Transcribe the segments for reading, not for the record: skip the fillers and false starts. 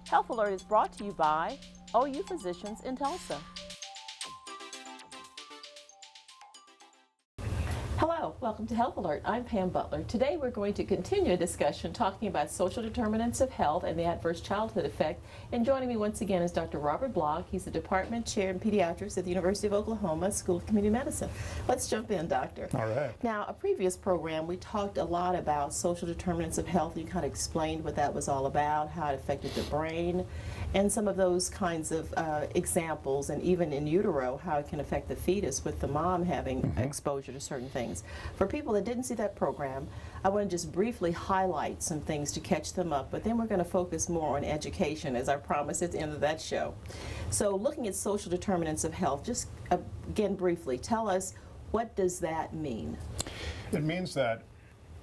Health Alert is brought to you by OU Physicians in Tulsa. Hello, welcome to Health Alert. I'm Pam Butler. Today we're going to continue a discussion talking about social determinants of health and the adverse childhood effect. And joining me once again is Dr. Robert Block. He's the Department Chair in Pediatrics at the University of Oklahoma School of Community Medicine. Let's jump in, Doctor. All right. Now, a previous program, we talked a lot about social determinants of health. You kind of explained what that was all about, how it affected the brain, and some of those kinds of examples, and even in utero, how it can affect the fetus with the mom having exposure to certain things. For people that didn't see that program, I want to just briefly highlight some things to catch them up, but then we're going to focus more on education, as I promised at the end of that show. So looking at social determinants of health, just again briefly, tell us, what does that mean? It means that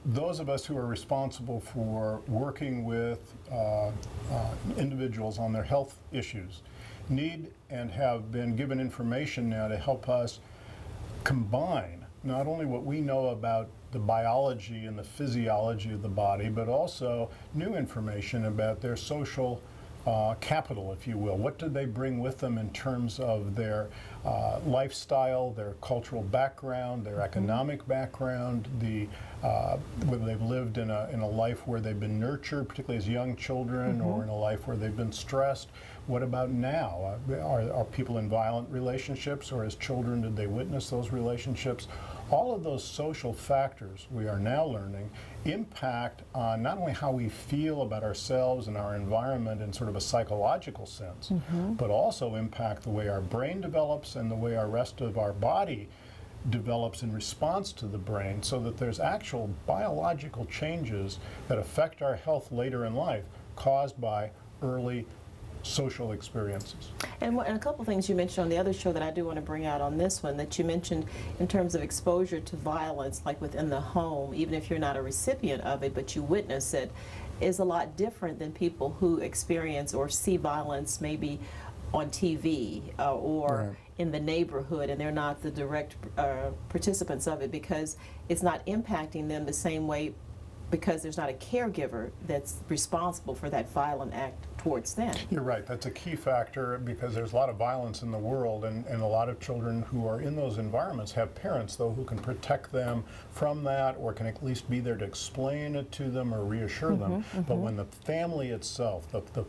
those of us who are responsible for working with individuals on their health issues need and have been given information now to help us combine not only what we know about the biology and the physiology of the body, but also new information about their social capital, if you will. What do they bring with them in terms of their lifestyle, their cultural background, their economic background, whether they've lived in a life where they've been nurtured, particularly as young children, or in a life where they've been stressed. What about now? Are people in violent relationships, or as children did they witness those relationships? All of those social factors, we are now learning, impact on not only how we feel about ourselves and our environment in sort of a psychological sense, but also impact the way our brain develops and the way our rest of our body develops in response to the brain, so that there's actual biological changes that affect our health later in life caused by early social experiences. And a couple things you mentioned on the other show that I do want to bring out on this one, that you mentioned in terms of exposure to violence, like within the home, even if you're not a recipient of it, but you witness it, is a lot different than people who experience or see violence maybe on TV or in the neighborhood, and they're not the direct participants of it, because it's not impacting them the same way, because there's not a caregiver that's responsible for that violent act towards them. You're right. That's a key factor, because there's a lot of violence in the world, and a lot of children who are in those environments have parents, though, who can protect them from that, or can at least be there to explain it to them or reassure them. But when the family itself, the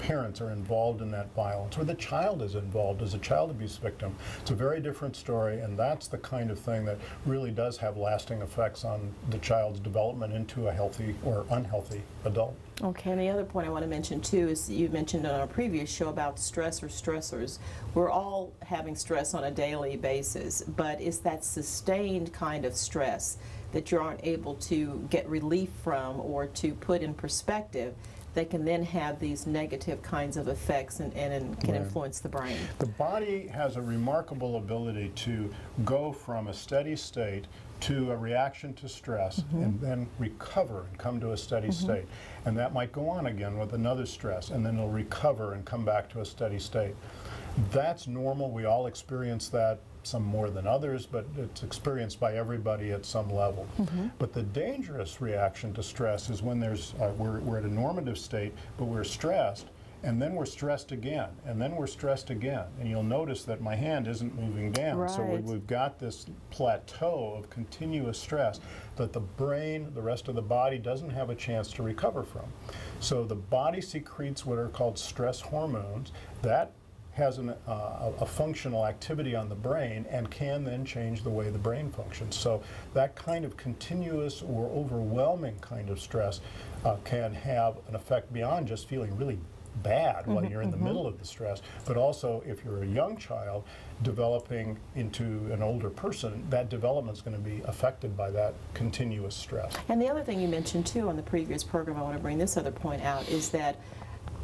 parents are involved in that violence, or the child is involved as a child abuse victim, it's a very different story, and that's the kind of thing that really does have lasting effects on the child's development into a healthy or unhealthy adult. Okay, and the other point I want to mention too is you mentioned on our previous show about stress or stressors. We're all having stress on a daily basis, but it's that sustained kind of stress that you aren't able to get relief from or to put in perspective that can then have these negative kinds of effects and can influence the brain. The body has a remarkable ability to go from a steady state to a reaction to stress and then recover and come to a steady state. And that might go on again with another stress, and then it'll recover and come back to a steady state. That's normal. We all experience that, some more than others, but it's experienced by everybody at some level. But the dangerous reaction to stress is when we're at a normative state, but we're stressed, and then we're stressed again, and then we're stressed again. And you'll notice that my hand isn't moving down. So we've got this plateau of continuous stress that the brain, the rest of the body, doesn't have a chance to recover from. So the body secretes what are called stress hormones. That has a functional activity on the brain and can then change the way the brain functions. So that kind of continuous or overwhelming kind of stress can have an effect beyond just feeling really bad while you're in the middle of the stress, but also if you're a young child developing into an older person, that development is going to be affected by that continuous stress. And the other thing you mentioned too on the previous program, I want to bring this other point out, is that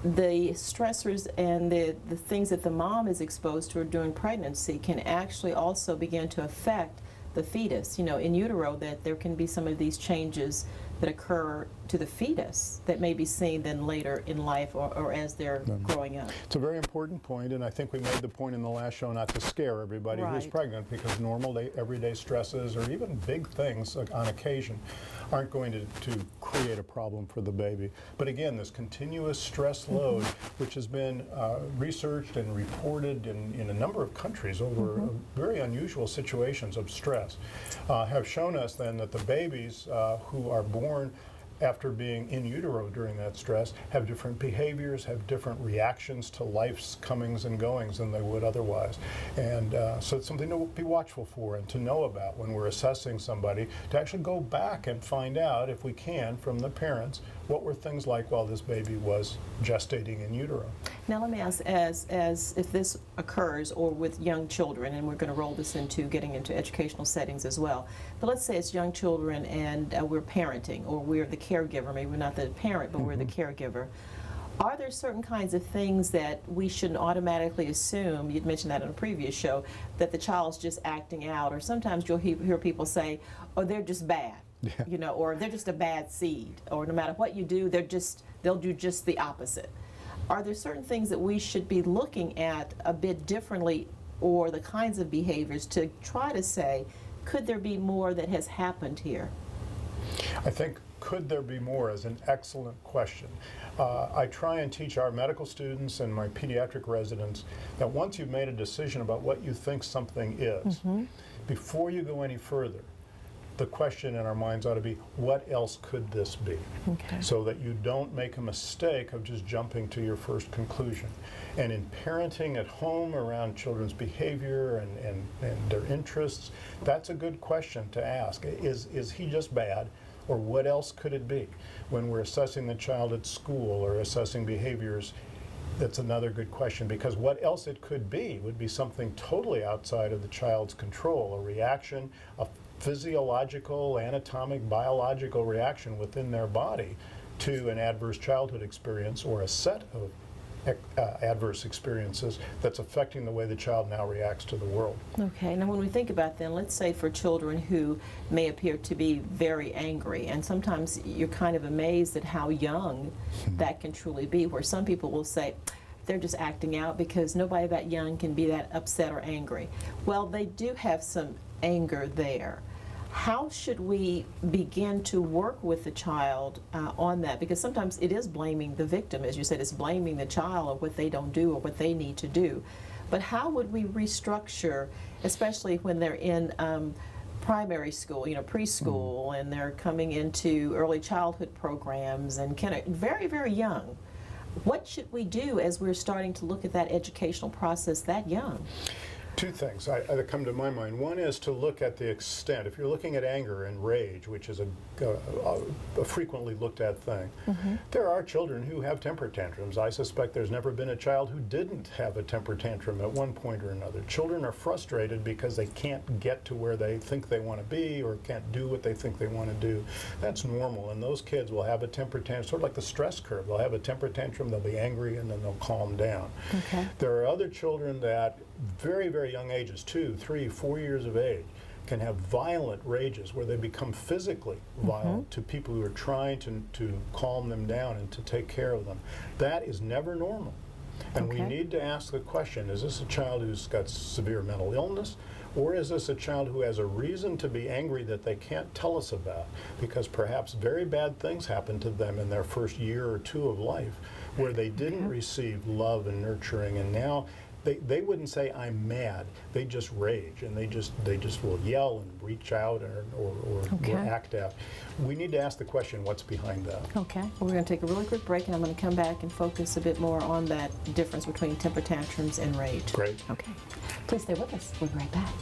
the stressors and the things that the mom is exposed to during pregnancy can actually also begin to affect the fetus. You know, in utero, that there can be some of these changes that occur to the fetus that may be seen then later in life or as they're growing up. It's a very important point, and I think we made the point in the last show not to scare everybody who's pregnant, because normal everyday stresses or even big things on occasion aren't going to create a problem for the baby. But again, this continuous stress load, which has been researched and reported in a number of countries over very unusual situations of stress, have shown us then that the babies who are born after being in utero during that stress have different behaviors, have different reactions to life's comings and goings than they would otherwise. And so it's something to be watchful for and to know about when we're assessing somebody, to actually go back and find out, if we can, from the parents, what were things like while this baby was gestating in utero. Now let me ask, as if this occurs or with young children, and we're going to roll this into getting into educational settings as well, but let's say it's young children and we're parenting, or we're the caregiver, maybe we're not the parent, but we're the caregiver. Are there certain kinds of things that we shouldn't automatically assume, you'd mentioned that in a previous show, that the child's just acting out, or sometimes you'll hear people say, oh, they're just bad. Yeah. You know, or they're just a bad seed, or no matter what you do, they'll do just the opposite. Are there certain things that we should be looking at a bit differently, or the kinds of behaviors to try to say, could there be more that has happened here? I think could there be more is an excellent question. I try and teach our medical students and my pediatric residents that once you've made a decision about what you think something is, before you go any further, the question in our minds ought to be, what else could this be? Okay. So that you don't make a mistake of just jumping to your first conclusion. And in parenting at home around children's behavior and their interests, that's a good question to ask. Is he just bad? Or what else could it be? When we're assessing the child at school or assessing behaviors, that's another good question, because what else it could be would be something totally outside of the child's control, a reaction, a physiological, anatomic, biological reaction within their body to an adverse childhood experience or a set of adverse experiences that's affecting the way the child now reacts to the world. Okay, now when we think about then, let's say for children who may appear to be very angry, and sometimes you're kind of amazed at how young that can truly be, where some people will say, they're just acting out because nobody that young can be that upset or angry. Well, they do have some anger there. How should we begin to work with the child on that? Because sometimes it is blaming the victim, as you said, it's blaming the child or what they don't do or what they need to do. But how would we restructure, especially when they're in primary school, you know, preschool, and they're coming into early childhood programs and very, very young? What should we do as we're starting to look at that educational process that young? Two things that come to my mind. One is to look at the extent. If you're looking at anger and rage, which is a frequently looked at thing, there are children who have temper tantrums. I suspect there's never been a child who didn't have a temper tantrum at one point or another. Children are frustrated because they can't get to where they think they want to be or can't do what they think they want to do. That's normal, and those kids will have a temper tantrum, sort of like the stress curve. They'll have a temper tantrum, they'll be angry, and then they'll calm down. Okay. There are other children that very, very young ages, 2, 3, 4 years of age, can have violent rages where they become physically violent to people who are trying to calm them down and to take care of them. That is never normal. And we need to ask the question, is this a child who's got severe mental illness, or is this a child who has a reason to be angry that they can't tell us about because perhaps very bad things happened to them in their first year or two of life where they didn't receive love and nurturing, and now they wouldn't say I'm mad. They just rage, and they just will yell and reach out or act out. We need to ask the question, what's behind that? Okay. Well, we're going to take a really quick break, and I'm going to come back and focus a bit more on that difference between temper tantrums and rage. Great. Okay. Please stay with us. We'll be right back.